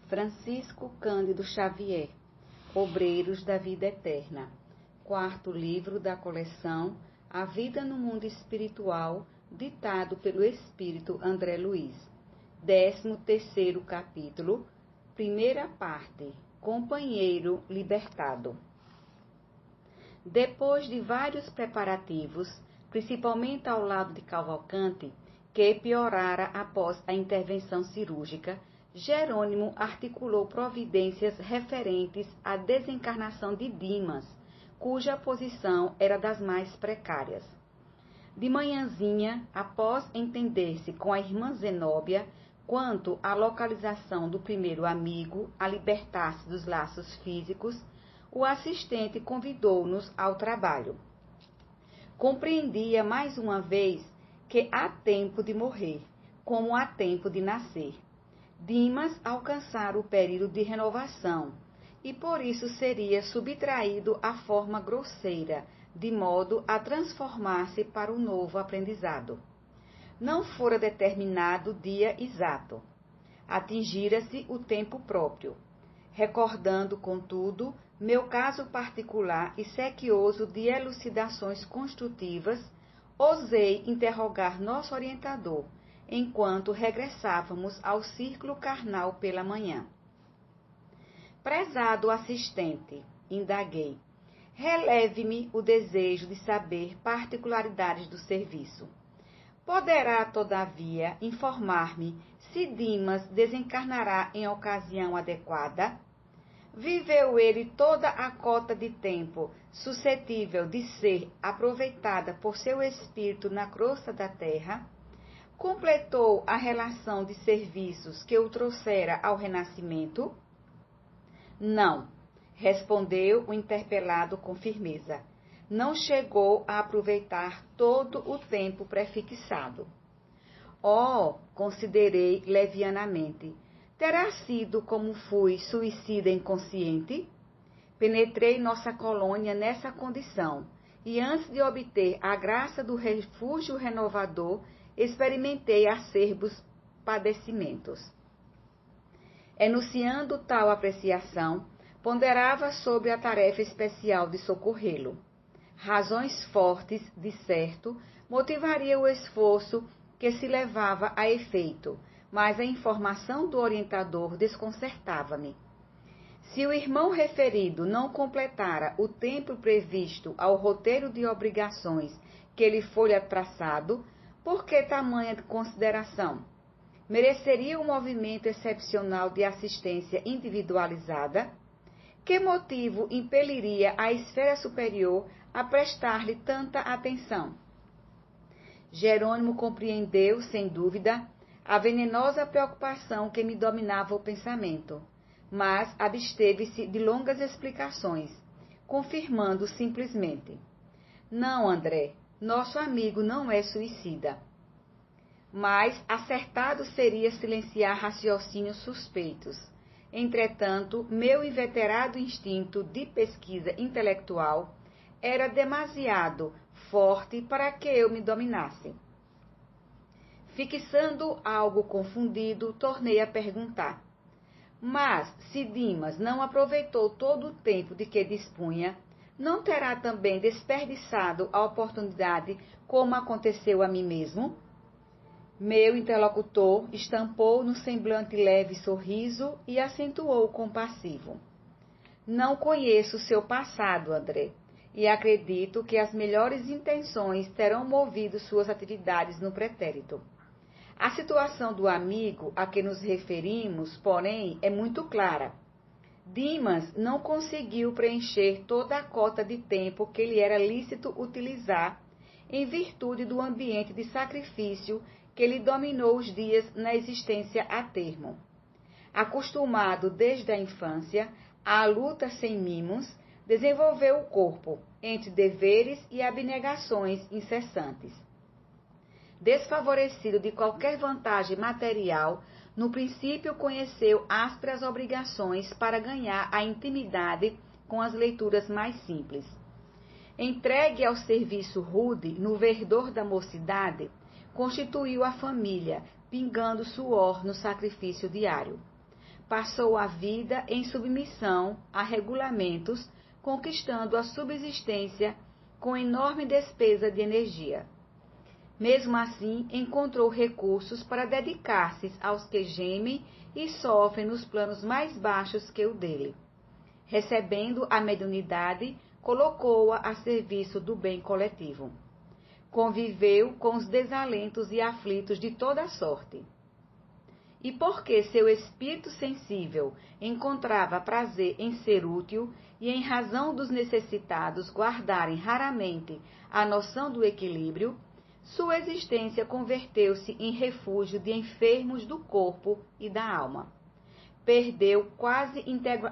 Francisco Cândido Xavier, Obreiros da Vida Eterna, quarto livro da coleção A Vida no Mundo Espiritual, ditado pelo Espírito André Luiz. 13º capítulo, primeira parte, Companheiro Libertado. Depois de vários preparativos, principalmente ao lado de Cavalcante, que piorara após a intervenção cirúrgica, Jerônimo articulou providências referentes à desencarnação de Dimas, cuja posição era das mais precárias. De manhãzinha, após entender-se com a irmã Zenóbia quanto à localização do primeiro amigo a libertar-se dos laços físicos, o assistente convidou-nos ao trabalho. Compreendia mais uma vez que há tempo de morrer, como há tempo de nascer. Dimas alcançara o período de renovação, e por isso seria subtraído à forma grosseira, de modo a transformar-se para o novo aprendizado. Não fora determinado o dia exato. Atingira-se o tempo próprio. Recordando, contudo, meu caso particular e sequioso de elucidações construtivas, ousei interrogar nosso orientador, enquanto regressávamos ao círculo carnal pela manhã. Prezado assistente, indaguei, releve-me o desejo de saber particularidades do serviço. Poderá, todavia, informar-me se Dimas desencarnará em ocasião adequada? Viveu ele toda a cota de tempo suscetível de ser aproveitada por seu espírito na crosta da terra? Completou a relação de serviços que o trouxera ao renascimento? Não, respondeu o interpelado com firmeza. Não chegou a aproveitar todo o tempo prefixado. Considerei levianamente, terá sido como fui suicida inconsciente? Penetrei nossa colônia nessa condição, e antes de obter a graça do refúgio renovador, experimentei acerbos padecimentos. Enunciando tal apreciação, ponderava sobre a tarefa especial de socorrê-lo. Razões fortes, de certo, motivaria o esforço que se levava a efeito, mas a informação do orientador desconcertava-me. Se o irmão referido não completara o tempo previsto ao roteiro de obrigações que lhe fora traçado, por que tamanha consideração? Mereceria um movimento excepcional de assistência individualizada? Que motivo impeliria a esfera superior a prestar-lhe tanta atenção? Jerônimo compreendeu, sem dúvida, a venenosa preocupação que me dominava o pensamento, mas absteve-se de longas explicações, confirmando simplesmente: Não, André, nosso amigo não é suicida. Mas acertado seria silenciar raciocínios suspeitos. Entretanto, meu inveterado instinto de pesquisa intelectual era demasiado forte para que eu me dominasse. Fixando algo confundido, tornei a perguntar. Mas, se Dimas não aproveitou todo o tempo de que dispunha, não terá também desperdiçado a oportunidade como aconteceu a mim mesmo? Meu interlocutor estampou no semblante leve sorriso e acentuou compassivo. Não conheço seu passado, André, e acredito que as melhores intenções terão movido suas atividades no pretérito. A situação do amigo a que nos referimos, porém, é muito clara. Dimas não conseguiu preencher toda a cota de tempo que lhe era lícito utilizar em virtude do ambiente de sacrifício que lhe dominou os dias na existência a termo. Acostumado desde a infância à luta sem mimos, desenvolveu o corpo entre deveres e abnegações incessantes. Desfavorecido de qualquer vantagem material, no princípio conheceu ásperas obrigações para ganhar a intimidade com as leituras mais simples. Entregue ao serviço rude no verdor da mocidade, constituiu a família, pingando suor no sacrifício diário. passou a vida em submissão a regulamentos, conquistando a subsistência com enorme despesa de energia. Mesmo assim, encontrou recursos para dedicar-se aos que gemem e sofrem nos planos mais baixos que o dele. Recebendo a mediunidade, colocou-a a serviço do bem coletivo. Conviveu com os desalentos e aflitos de toda sorte. E porque seu espírito sensível encontrava prazer em ser útil e em razão dos necessitados guardarem raramente a noção do equilíbrio, sua existência converteu-se em refúgio de enfermos do corpo e da alma. Perdeu quase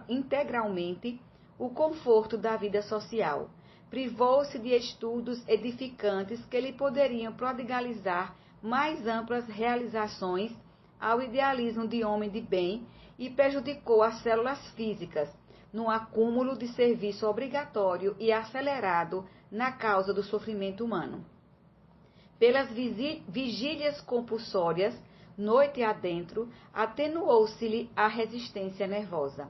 integralmente o conforto da vida social. Privou-se de estudos edificantes que lhe poderiam prodigalizar mais amplas realizações ao idealismo de homem de bem e prejudicou as células físicas no acúmulo de serviço obrigatório e acelerado na causa do sofrimento humano. Pelas vigílias compulsórias, noite adentro, atenuou-se-lhe a resistência nervosa.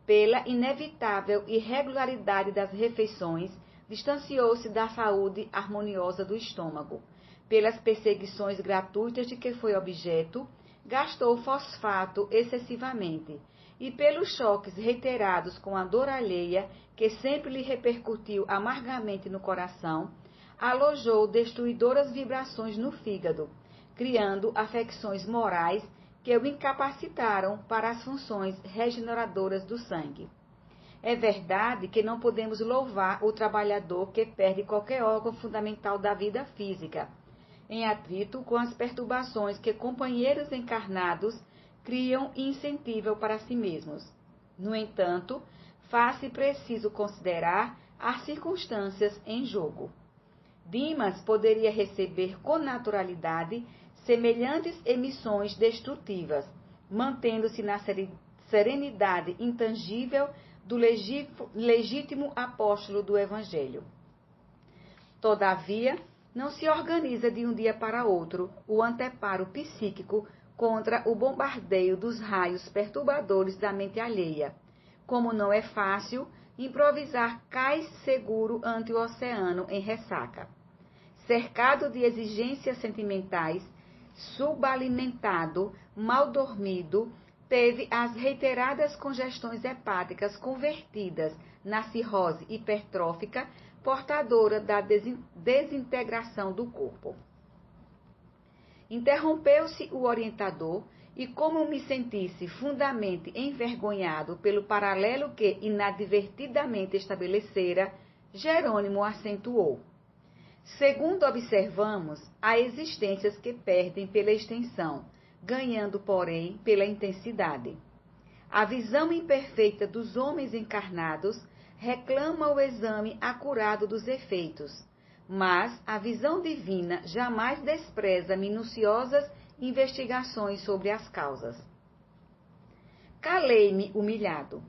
Pela inevitável irregularidade das refeições, distanciou-se da saúde harmoniosa do estômago. Pelas perseguições gratuitas de que foi objeto, gastou fosfato excessivamente. E pelos choques reiterados com a dor alheia, que sempre lhe repercutiu amargamente no coração, alojou destruidoras vibrações no fígado, criando afecções morais que o incapacitaram para as funções regeneradoras do sangue. É verdade que não podemos louvar o trabalhador que perde qualquer órgão fundamental da vida física, em atrito com as perturbações que companheiros encarnados criam e incentivam para si mesmos. No entanto, faz-se preciso considerar as circunstâncias em jogo. Dimas poderia receber com naturalidade semelhantes emissões destrutivas, mantendo-se na serenidade intangível do legítimo apóstolo do Evangelho. Todavia, não se organiza de um dia para outro o anteparo psíquico contra o bombardeio dos raios perturbadores da mente alheia, como não é fácil improvisar cais seguro ante o oceano em ressaca. Cercado de exigências sentimentais, subalimentado, mal dormido, teve as reiteradas congestões hepáticas convertidas na cirrose hipertrófica, portadora da desintegração do corpo. Interrompeu-se o orientador e, como me sentisse fundamente envergonhado pelo paralelo que inadvertidamente estabelecera, Jerônimo acentuou. Segundo observamos, há existências que perdem pela extensão, ganhando, porém, pela intensidade. A visão imperfeita dos homens encarnados reclama o exame acurado dos efeitos, mas a visão divina jamais despreza minuciosas investigações sobre as causas. Calei-me humilhado.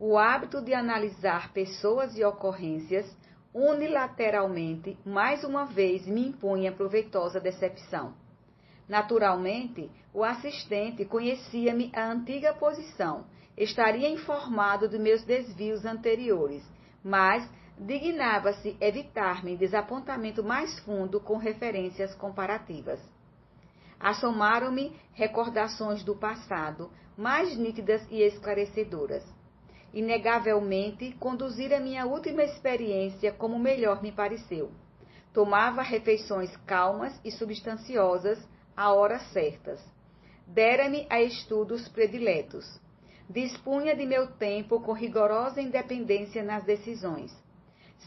O hábito de analisar pessoas e ocorrências unilateralmente, mais uma vez me impunha proveitosa decepção. Naturalmente, o assistente conhecia-me a antiga posição, estaria informado de meus desvios anteriores, mas dignava-se evitar-me desapontamento mais fundo com referências comparativas. Assomaram-me recordações do passado, mais nítidas e esclarecedoras. Inegavelmente, conduzir a minha última experiência como melhor me pareceu. Tomava refeições calmas e substanciosas a horas certas. Dera-me a estudos prediletos. Dispunha de meu tempo com rigorosa independência nas decisões.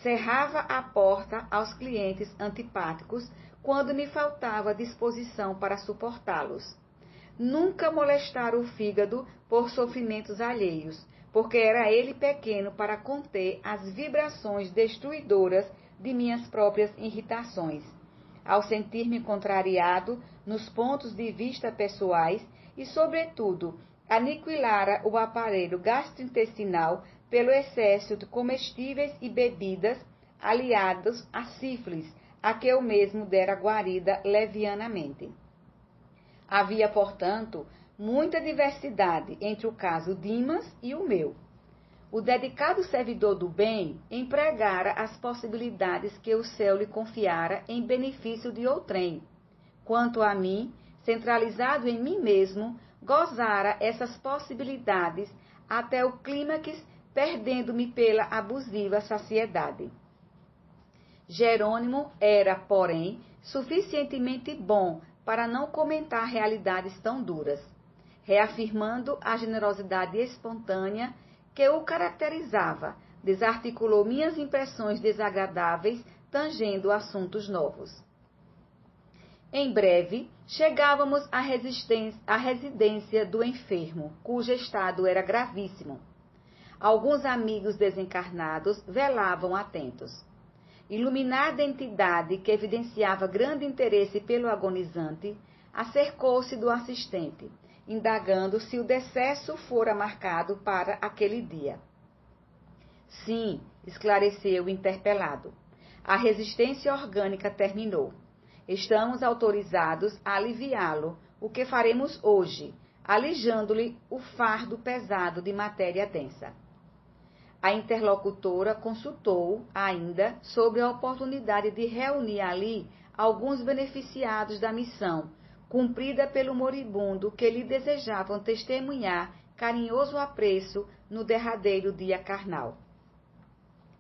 Cerrava a porta aos clientes antipáticos quando me faltava disposição para suportá-los. Nunca molestara o fígado por sofrimentos alheios, porque era ele pequeno para conter as vibrações destruidoras de minhas próprias irritações. Ao sentir-me contrariado nos pontos de vista pessoais e, sobretudo, aniquilara o aparelho gastrointestinal pelo excesso de comestíveis e bebidas aliados à sífilis, a que eu mesmo dera guarida levianamente. Havia, portanto, muita diversidade entre o caso Dimas e o meu. O dedicado servidor do bem empregara as possibilidades que o céu lhe confiara em benefício de outrem. Quanto a mim, centralizado em mim mesmo, gozara essas possibilidades até o clímax, perdendo-me pela abusiva saciedade. Jerônimo era, porém, suficientemente bom para não comentar realidades tão duras, reafirmando a generosidade espontânea que o caracterizava, desarticulou minhas impressões desagradáveis, tangendo assuntos novos. Em breve, chegávamos à residência do enfermo, cujo estado era gravíssimo. Alguns amigos desencarnados velavam atentos. Iluminada entidade que evidenciava grande interesse pelo agonizante, acercou-se do assistente, indagando se o decesso fora marcado para aquele dia. Sim, esclareceu o interpelado. A resistência orgânica terminou. Estamos autorizados a aliviá-lo, o que faremos hoje, alijando-lhe o fardo pesado de matéria densa. A interlocutora consultou ainda sobre a oportunidade de reunir ali alguns beneficiados da missão, cumprida pelo moribundo que lhe desejavam testemunhar carinhoso apreço no derradeiro dia carnal.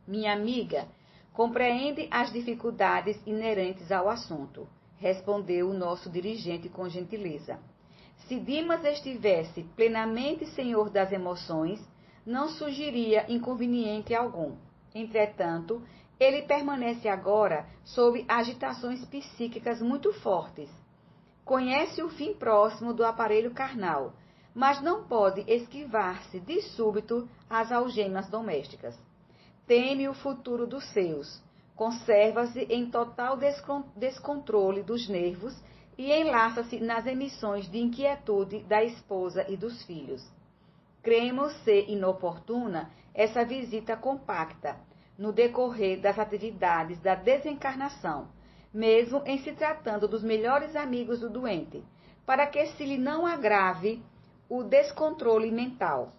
Minha amiga compreende as dificuldades inerentes ao assunto, respondeu o nosso dirigente com gentileza. Se Dimas estivesse plenamente senhor das emoções, não surgiria inconveniente algum. Entretanto, ele permanece agora sob agitações psíquicas muito fortes. Conhece o fim próximo do aparelho carnal, mas não pode esquivar-se de súbito às algemas domésticas. Teme o futuro dos seus, conserva-se em total descontrole dos nervos e enlaça-se nas emissões de inquietude da esposa e dos filhos. Cremos ser inoportuna essa visita compacta, no decorrer das atividades da desencarnação, mesmo em se tratando dos melhores amigos do doente, para que se lhe não agrave o descontrole mental.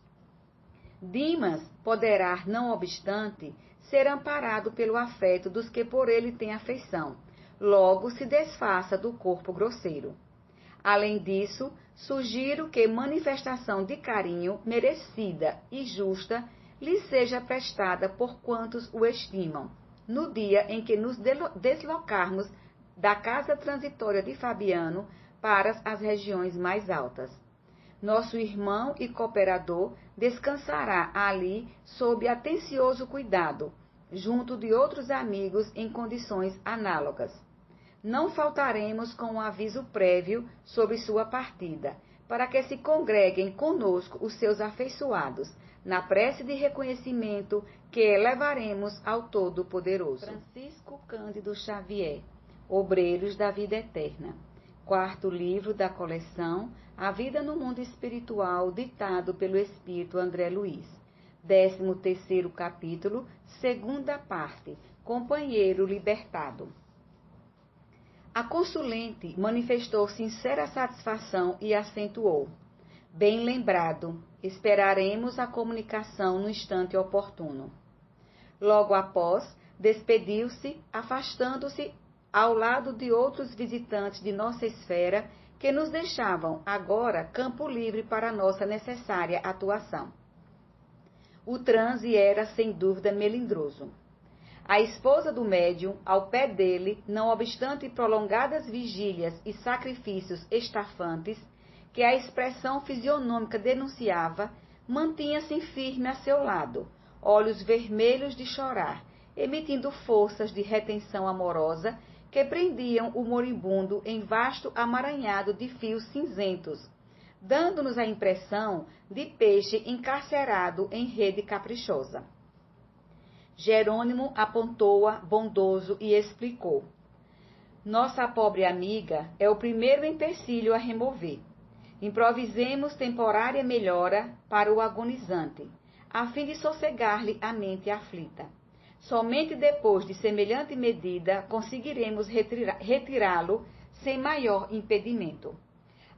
Dimas poderá, não obstante, ser amparado pelo afeto dos que por ele têm afeição, logo se desfaça do corpo grosseiro. Além disso, sugiro que manifestação de carinho merecida e justa lhe seja prestada por quantos o estimam, no dia em que nos deslocarmos da casa transitória de Fabiano para as regiões mais altas. Nosso irmão e cooperador descansará ali sob atencioso cuidado, junto de outros amigos em condições análogas. Não faltaremos com um aviso prévio sobre sua partida, para que se congreguem conosco os seus afeiçoados, na prece de reconhecimento que elevaremos ao Todo-Poderoso. Francisco Cândido Xavier, Obreiros da Vida Eterna. Quarto livro da coleção A Vida no Mundo Espiritual, ditado pelo Espírito André Luiz. 13º capítulo, segunda parte, Companheiro Libertado. A consulente manifestou sincera satisfação e acentuou: bem lembrado, esperaremos a comunicação no instante oportuno. Logo após, despediu-se, afastando-se ao lado de outros visitantes de nossa esfera que nos deixavam agora campo livre para nossa necessária atuação. O transe era, sem dúvida, melindroso. A esposa do médium, ao pé dele, não obstante prolongadas vigílias e sacrifícios estafantes, que a expressão fisionômica denunciava, mantinha-se firme a seu lado, olhos vermelhos de chorar, emitindo forças de retenção amorosa que prendiam o moribundo em vasto amaranhado de fios cinzentos, dando-nos a impressão de peixe encarcerado em rede caprichosa. Jerônimo apontou-a bondoso e explicou: nossa pobre amiga é o primeiro empecilho a remover. Improvisemos temporária melhora para o agonizante, a fim de sossegar-lhe a mente aflita. Somente depois de semelhante medida conseguiremos retirá-lo sem maior impedimento.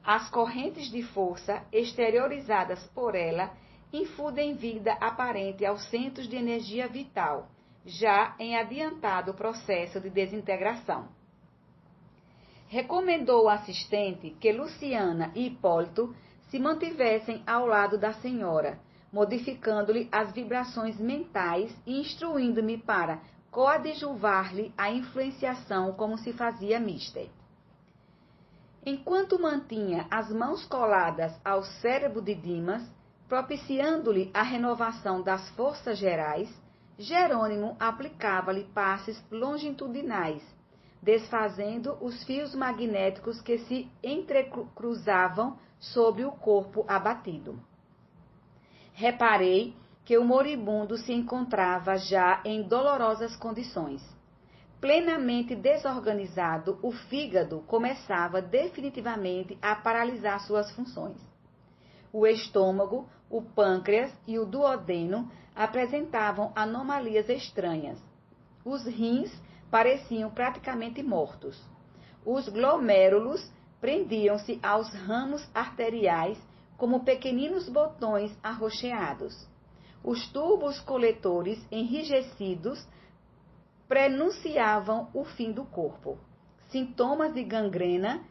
As correntes de força exteriorizadas por ela infundem vida aparente aos centros de energia vital, já em adiantado processo de desintegração. Recomendou ao assistente que Luciana e Hipólito se mantivessem ao lado da senhora, modificando-lhe as vibrações mentais e instruindo-me para coadjuvar-lhe a influenciação como se fazia mister. Enquanto mantinha as mãos coladas ao cérebro de Dimas, propiciando-lhe a renovação das forças gerais, Jerônimo aplicava-lhe passes longitudinais, desfazendo os fios magnéticos que se entrecruzavam sobre o corpo abatido. Reparei que o moribundo se encontrava já em dolorosas condições. Plenamente desorganizado, o fígado começava definitivamente a paralisar suas funções. O estômago, o pâncreas e o duodeno apresentavam anomalias estranhas. Os rins pareciam praticamente mortos. Os glomérulos prendiam-se aos ramos arteriais como pequeninos botões arroxeados. Os tubos coletores enrijecidos prenunciavam o fim do corpo. Sintomas de gangrena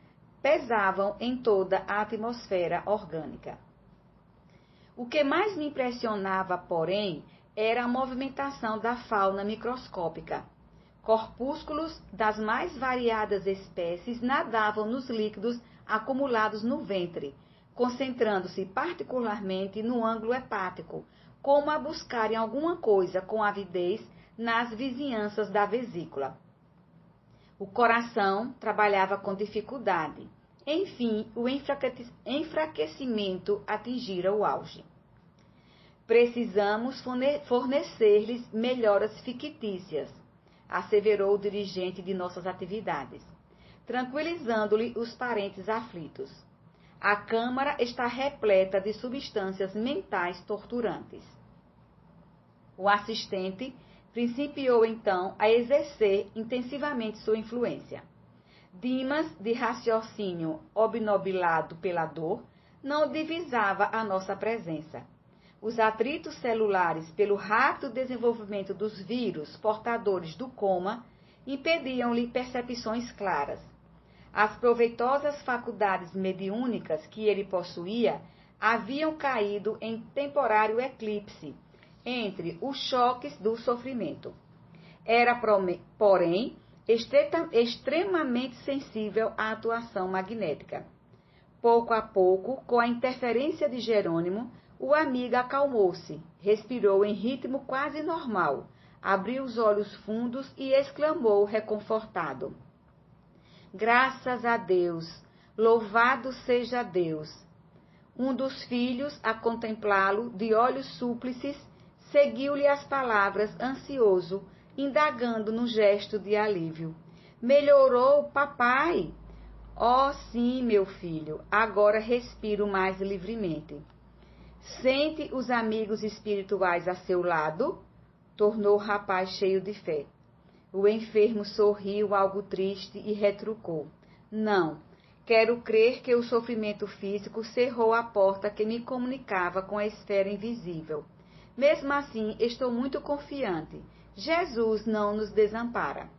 pesavam em toda a atmosfera orgânica. O que mais me impressionava, porém, era a movimentação da fauna microscópica. Corpúsculos das mais variadas espécies nadavam nos líquidos acumulados no ventre, concentrando-se particularmente no ângulo hepático, como a buscarem alguma coisa com avidez nas vizinhanças da vesícula. O coração trabalhava com dificuldade. Enfim, o enfraquecimento atingira o auge. Precisamos fornecer-lhes melhoras fictícias, asseverou o dirigente de nossas atividades, tranquilizando-lhe os parentes aflitos. A câmara está repleta de substâncias mentais torturantes. O assistente principiou então a exercer intensivamente sua influência. Dimas, de raciocínio obnubilado pela dor, não divisava a nossa presença. Os atritos celulares, pelo rápido desenvolvimento dos vírus portadores do coma, impediam-lhe percepções claras. As proveitosas faculdades mediúnicas que ele possuía haviam caído em temporário eclipse entre os choques do sofrimento. Era, porém, extremamente sensível à atuação magnética. Pouco a pouco, com a interferência de Jerônimo, o amigo acalmou-se, respirou em ritmo quase normal, abriu os olhos fundos e exclamou reconfortado: "Graças a Deus! Louvado seja Deus!" Um dos filhos, a contemplá-lo, de olhos súplices, seguiu-lhe as palavras ansioso, indagando num gesto de alívio: "Melhorou, papai?" "Oh, sim, meu filho, agora respiro mais livremente." "Sente os amigos espirituais a seu lado?" tornou o rapaz cheio de fé. O enfermo sorriu algo triste e retrucou: "Não, quero crer que o sofrimento físico cerrou a porta que me comunicava com a esfera invisível. Mesmo assim, estou muito confiante. Jesus não nos desampara."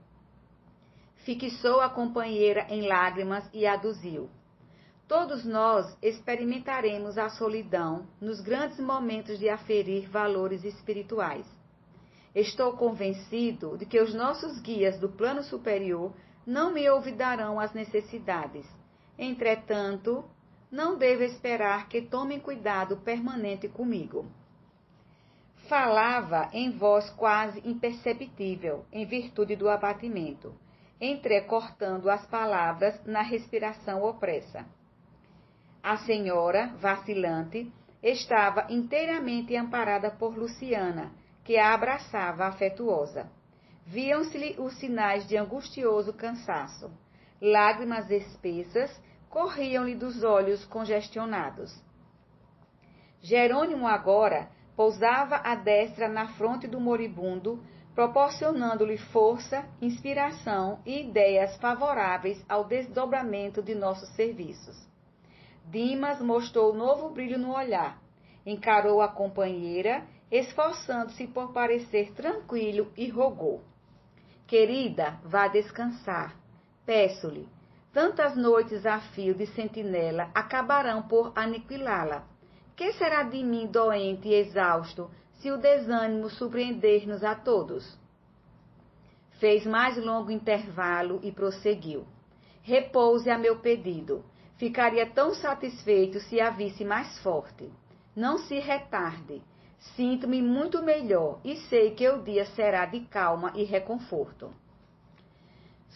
Fixou a companheira em lágrimas e aduziu: "Todos nós experimentaremos a solidão nos grandes momentos de aferir valores espirituais. Estou convencido de que os nossos guias do plano superior não me olvidarão as necessidades. Entretanto, não devo esperar que tomem cuidado permanente comigo." Falava em voz quase imperceptível, em virtude do abatimento, entrecortando as palavras na respiração opressa. A senhora, vacilante, estava inteiramente amparada por Luciana, que a abraçava afetuosa. Viam-se-lhe os sinais de angustioso cansaço. Lágrimas espessas corriam-lhe dos olhos congestionados. Jerônimo agora pousava a destra na fronte do moribundo, proporcionando-lhe força, inspiração e ideias favoráveis ao desdobramento de nossos serviços. Dimas mostrou novo brilho no olhar. Encarou a companheira, esforçando-se por parecer tranquilo, e rogou: Querida, vá descansar. Peço-lhe. Tantas noites a fio de sentinela acabarão por aniquilá-la. Que será de mim doente e exausto, se o desânimo surpreender-nos a todos? Fez mais longo intervalo e prosseguiu. Repouse a meu pedido. Ficaria tão satisfeito se a visse mais forte. Não se retarde. Sinto-me muito melhor e sei que o dia será de calma e reconforto.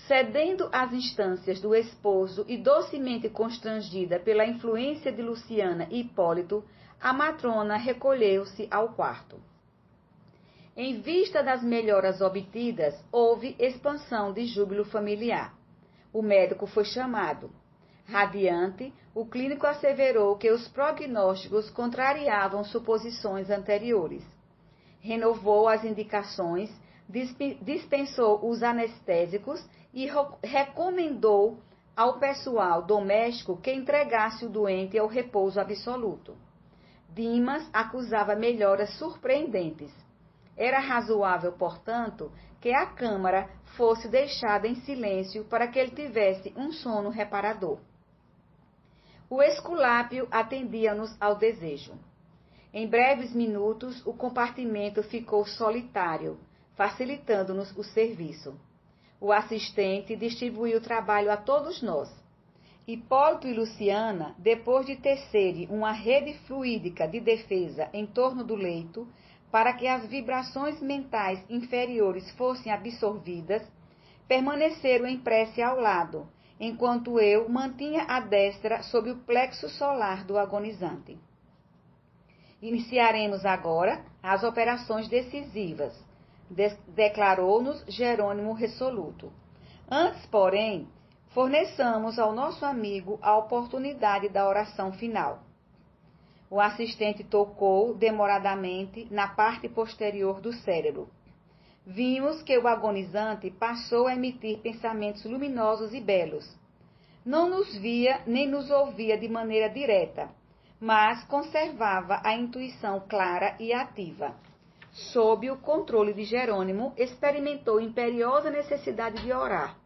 Cedendo às instâncias do esposo e docemente constrangida pela influência de Luciana e Hipólito, a matrona recolheu-se ao quarto. Em vista das melhoras obtidas, houve expansão de júbilo familiar. O médico foi chamado. Radiante, o clínico asseverou que os prognósticos contrariavam suposições anteriores. Renovou as indicações, dispensou os anestésicos e recomendou ao pessoal doméstico que entregasse o doente ao repouso absoluto. Dimas acusava melhoras surpreendentes. Era razoável, portanto, que a câmara fosse deixada em silêncio para que ele tivesse um sono reparador. O Esculápio atendia-nos ao desejo. Em breves minutos, o compartimento ficou solitário, facilitando-nos o serviço. O assistente distribuiu o trabalho a todos nós. Hipólito e Luciana, depois de tecerem uma rede fluídica de defesa em torno do leito, para que as vibrações mentais inferiores fossem absorvidas, permaneceram em prece ao lado, enquanto eu mantinha a destra sob o plexo solar do agonizante. Iniciaremos agora as operações decisivas, declarou-nos Jerônimo resoluto. Antes, porém, forneçamos ao nosso amigo a oportunidade da oração final. O assistente tocou demoradamente na parte posterior do cérebro. Vimos que o agonizante passou a emitir pensamentos luminosos e belos. Não nos via nem nos ouvia de maneira direta, mas conservava a intuição clara e ativa. Sob o controle de Jerônimo, experimentou imperiosa necessidade de orar.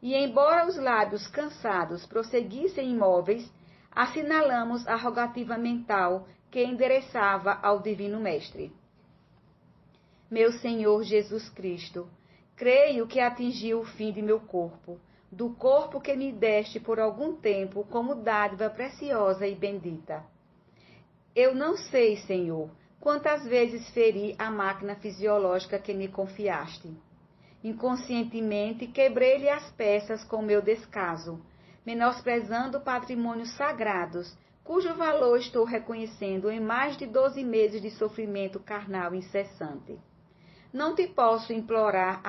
E, embora os lábios cansados prosseguissem imóveis, assinalamos a rogativa mental que endereçava ao Divino Mestre. Meu Senhor Jesus Cristo, creio que atingi o fim de meu corpo, do corpo que me deste por algum tempo como dádiva preciosa e bendita. Eu não sei, Senhor, quantas vezes feri a máquina fisiológica que me confiaste. Inconscientemente quebrei-lhe as peças com meu descaso, menosprezando patrimônios sagrados, cujo valor estou reconhecendo em mais de 12 meses de sofrimento carnal incessante. Não te posso implorar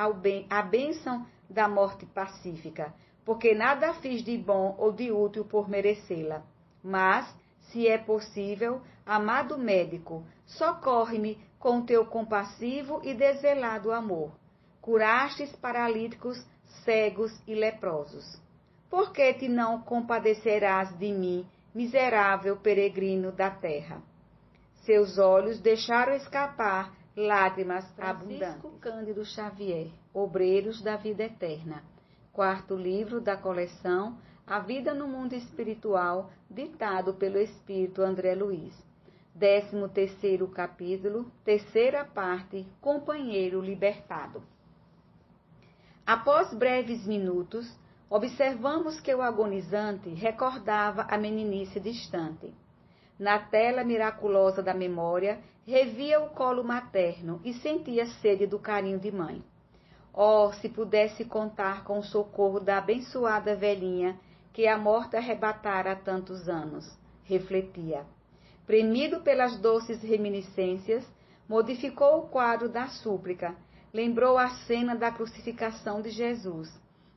a bênção da morte pacífica, porque nada fiz de bom ou de útil por merecê-la. Mas, se é possível, amado médico, socorre-me com teu compassivo e desvelado amor. Curastes paralíticos, cegos e leprosos. Por que te não compadecerás de mim, miserável peregrino da terra? Seus olhos deixaram escapar lágrimas abundantes. Francisco Cândido Xavier, Obreiros da Vida Eterna. Quarto livro da coleção A Vida no Mundo Espiritual, ditado pelo Espírito André Luiz. 13º capítulo, terceira parte, Companheiro Libertado. Após breves minutos, observamos que o agonizante recordava a meninice distante. Na tela miraculosa da memória, revia o colo materno e sentia sede do carinho de mãe. Oh, se pudesse contar com o socorro da abençoada velhinha que a morte arrebatara há tantos anos, refletia. Premido pelas doces reminiscências, modificou o quadro da súplica, lembrou a cena da crucificação de Jesus.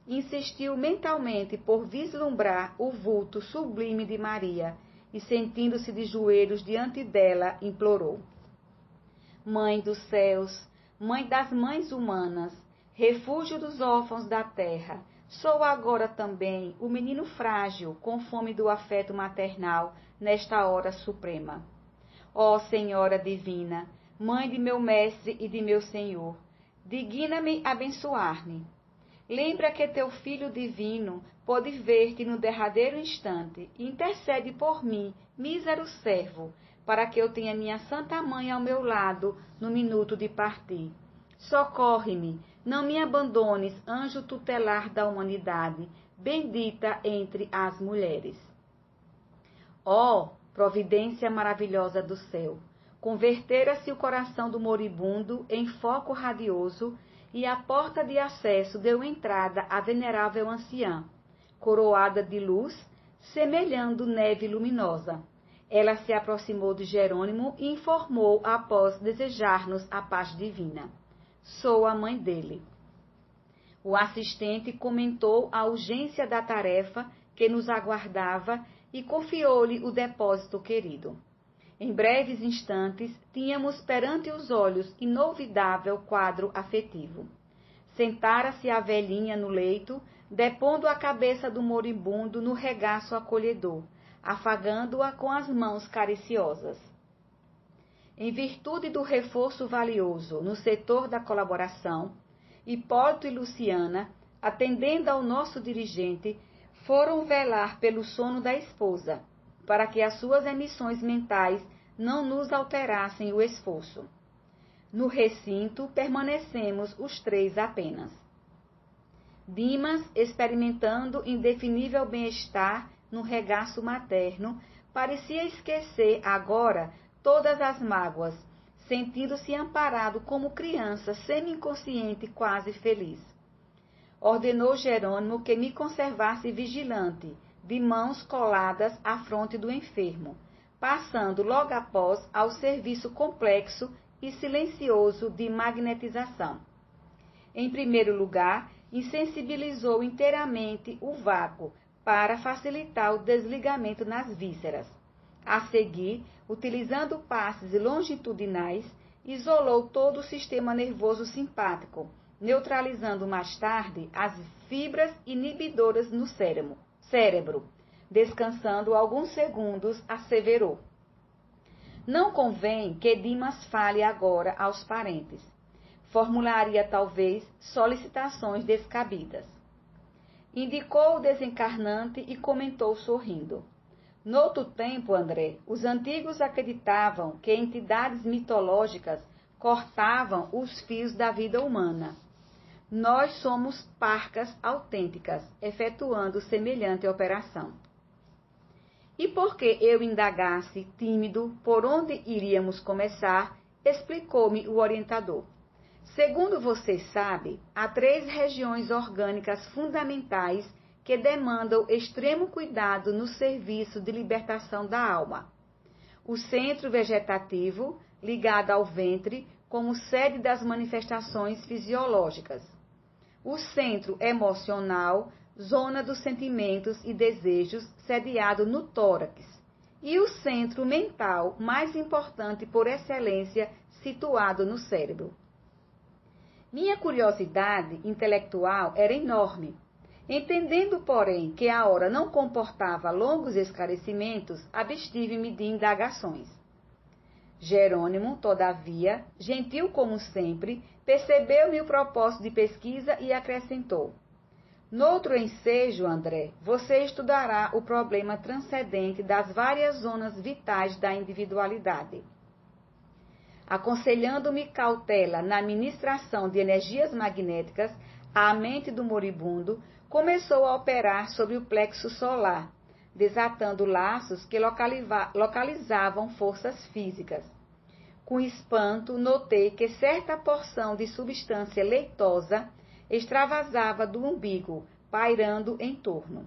Insistiu mentalmente por vislumbrar o vulto sublime de Maria e, sentindo-se de joelhos diante dela, implorou: Mãe dos céus, Mãe das mães humanas, refúgio dos órfãos da terra, Sou agora também o menino frágil, com fome do afeto maternal, nesta hora suprema. Ó Senhora Divina, Mãe de meu Mestre e de meu Senhor, digna-me abençoar-me. Lembra que teu Filho Divino pôde ver-te no derradeiro instante e intercede por mim, mísero servo, para que eu tenha minha Santa Mãe ao meu lado no minuto de partir. Socorre-me, não me abandones, anjo tutelar da humanidade, bendita entre as mulheres. Ó, providência maravilhosa do céu! Convertera-se o coração do moribundo em foco radioso e a porta de acesso deu entrada à venerável anciã, coroada de luz, semelhando neve luminosa. Ela se aproximou de Jerônimo e informou após desejar-nos a paz divina. Sou a mãe dele. O assistente comentou a urgência da tarefa que nos aguardava e confiou-lhe o depósito querido. Em breves instantes, tínhamos perante os olhos inolvidável quadro afetivo. Sentara-se a velhinha no leito, depondo a cabeça do moribundo no regaço acolhedor, afagando-a com as mãos cariciosas. Em virtude do reforço valioso no setor da colaboração, Hipólito e Luciana, atendendo ao nosso dirigente, foram velar pelo sono da esposa, para que as suas emissões mentais não nos alterassem o esforço. No recinto, permanecemos os três apenas. Dimas, experimentando indefinível bem-estar no regaço materno, parecia esquecer agora todas as mágoas, sentindo-se amparado como criança semi-inconsciente, quase feliz. Ordenou Jerônimo que me conservasse vigilante, de mãos coladas à fronte do enfermo, passando logo após ao serviço complexo e silencioso de magnetização. Em primeiro lugar, insensibilizou inteiramente o vácuo para facilitar o desligamento nas vísceras. A seguir, utilizando passes longitudinais, isolou todo o sistema nervoso simpático, neutralizando mais tarde as fibras inibidoras no cérebro. Descansando alguns segundos, asseverou: não convém que Dimas fale agora aos parentes. Formularia talvez solicitações descabidas. Indicou o desencarnante e comentou sorrindo: noutro tempo, André, os antigos acreditavam que entidades mitológicas cortavam os fios da vida humana. Nós somos parcas autênticas, efetuando semelhante operação. E porque eu indagasse, tímido, por onde iríamos começar, explicou-me o orientador. Segundo você sabe, há 3 regiões orgânicas fundamentais que demandam extremo cuidado no serviço de libertação da alma. O centro vegetativo, ligado ao ventre, como sede das manifestações fisiológicas. O centro emocional, zona dos sentimentos e desejos, sediado no tórax. E o centro mental, mais importante por excelência, situado no cérebro. Minha curiosidade intelectual era enorme. Entendendo, porém, que a hora não comportava longos esclarecimentos, abstive-me de indagações. Jerônimo, todavia, gentil como sempre, percebeu-me o propósito de pesquisa e acrescentou: noutro ensejo, André, você estudará o problema transcendente das várias zonas vitais da individualidade. Aconselhando-me cautela na administração de energias magnéticas, a mente do moribundo começou a operar sobre o plexo solar, desatando laços que localizavam forças físicas. Com espanto, notei que certa porção de substância leitosa extravasava do umbigo, pairando em torno.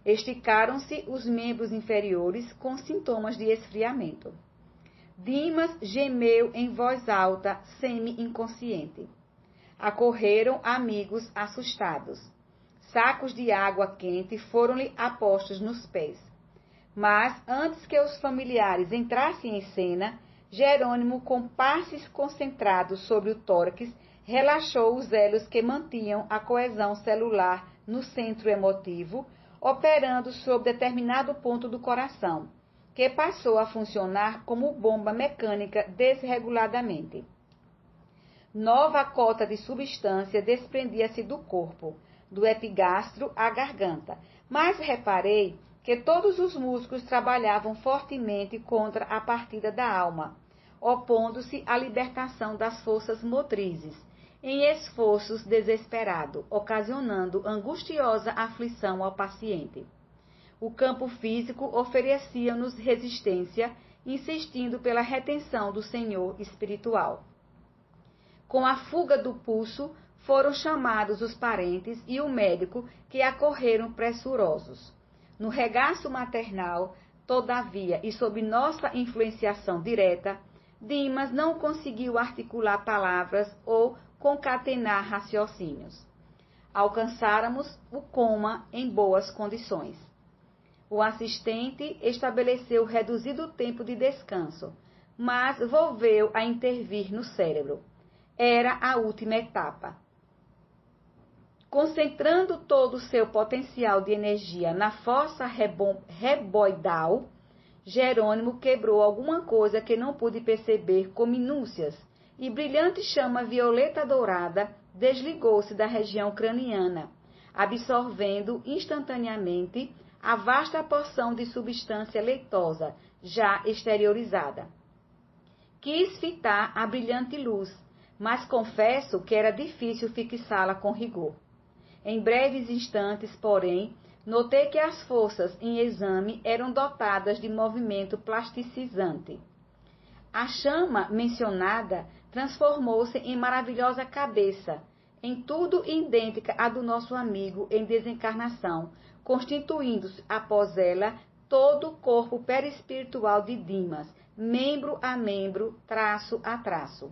Esticaram-se os membros inferiores com sintomas de esfriamento. Dimas gemeu em voz alta, semi-inconsciente. Acorreram amigos assustados. Sacos de água quente foram-lhe apostos nos pés. Mas, antes que os familiares entrassem em cena, Jerônimo, com passes concentrados sobre o tórax, relaxou os elos que mantinham a coesão celular no centro emotivo, operando sobre determinado ponto do coração, que passou a funcionar como bomba mecânica desreguladamente. Nova cota de substância desprendia-se do corpo, do epigastro à garganta, mas reparei que todos os músculos trabalhavam fortemente contra a partida da alma, opondo-se à libertação das forças motrizes, em esforços desesperados, ocasionando angustiosa aflição ao paciente. O campo físico oferecia-nos resistência, insistindo pela retenção do senhor espiritual. Com a fuga do pulso, foram chamados os parentes e o médico, que acorreram pressurosos. No regaço maternal, todavia, e sob nossa influenciação direta, Dimas não conseguiu articular palavras ou concatenar raciocínios. Alcançáramos o coma em boas condições. O assistente estabeleceu reduzido tempo de descanso, mas volveu a intervir no cérebro. Era a última etapa. Concentrando todo o seu potencial de energia na fossa reboidal, Jerônimo quebrou alguma coisa que não pude perceber com minúcias, e brilhante chama violeta dourada desligou-se da região craniana, absorvendo instantaneamente a vasta porção de substância leitosa, já exteriorizada. Quis fitar a brilhante luz, mas confesso que era difícil fixá-la com rigor. Em breves instantes, porém, notei que as forças em exame eram dotadas de movimento plasticizante. A chama mencionada transformou-se em maravilhosa cabeça, em tudo idêntica à do nosso amigo em desencarnação, constituindo-se após ela todo o corpo perispiritual de Dimas, membro a membro, traço a traço.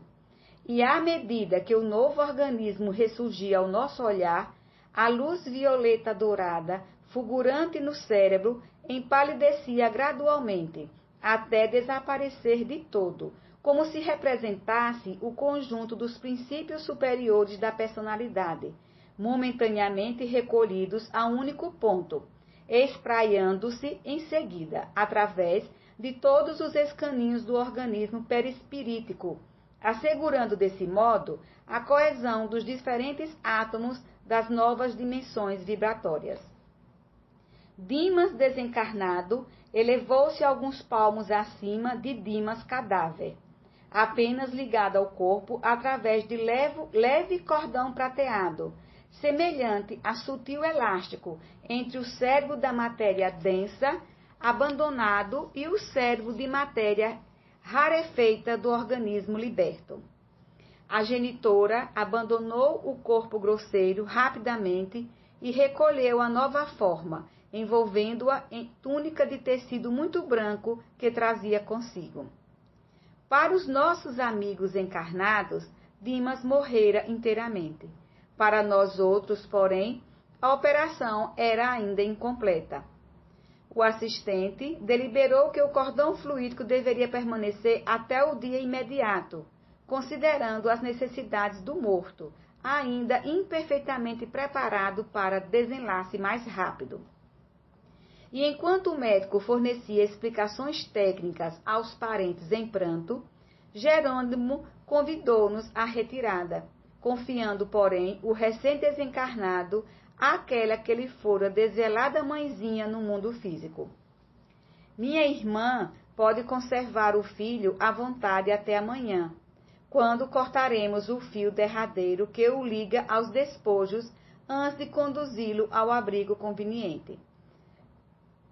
E à medida que o novo organismo ressurgia ao nosso olhar, a luz violeta dourada, fulgurante no cérebro, empalidecia gradualmente, até desaparecer de todo, como se representasse o conjunto dos princípios superiores da personalidade, momentaneamente recolhidos a um único ponto, espraiando-se em seguida, através de todos os escaninhos do organismo perispirítico, assegurando desse modo a coesão dos diferentes átomos das novas dimensões vibratórias. Dimas desencarnado elevou-se alguns palmos acima de Dimas cadáver, apenas ligado ao corpo através de leve cordão prateado, semelhante a sutil elástico entre o cérebro da matéria densa, abandonado, e o cérebro de matéria rarefeita do organismo liberto. A genitora abandonou o corpo grosseiro rapidamente e recolheu a nova forma, envolvendo-a em túnica de tecido muito branco que trazia consigo. Para os nossos amigos encarnados, Dimas morrera inteiramente. Para nós outros, porém, a operação era ainda incompleta. O assistente deliberou que o cordão fluídico deveria permanecer até o dia imediato, considerando as necessidades do morto, ainda imperfeitamente preparado para desenlace mais rápido. E enquanto o médico fornecia explicações técnicas aos parentes em pranto, Jerônimo convidou-nos à retirada, confiando, porém, o recém-desencarnado àquela que lhe fora desvelada mãezinha no mundo físico. Minha irmã pode conservar o filho à vontade até amanhã, quando cortaremos o fio derradeiro que o liga aos despojos antes de conduzi-lo ao abrigo conveniente.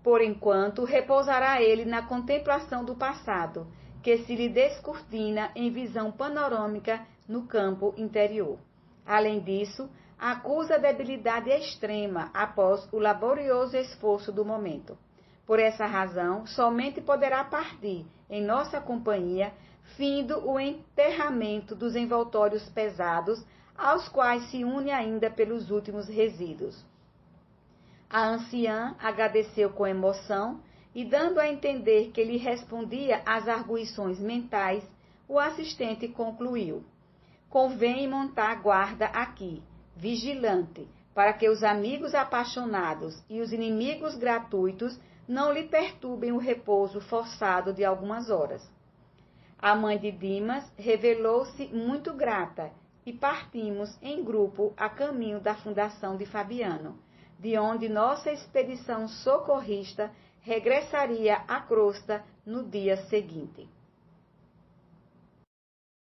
Por enquanto, repousará ele na contemplação do passado, que se lhe descortina em visão panorâmica no campo interior. Além disso, acusa debilidade extrema após o laborioso esforço do momento. Por essa razão, somente poderá partir em nossa companhia, findo o enterramento dos envoltórios pesados, aos quais se une ainda pelos últimos resíduos. A anciã agradeceu com emoção e, dando a entender que lhe respondia às arguições mentais, o assistente concluiu: convém montar guarda aqui, vigilante, para que os amigos apaixonados e os inimigos gratuitos não lhe perturbem o repouso forçado de algumas horas. A mãe de Dimas revelou-se muito grata e partimos em grupo a caminho da fundação de Fabiano, de onde nossa expedição socorrista regressaria à crosta no dia seguinte.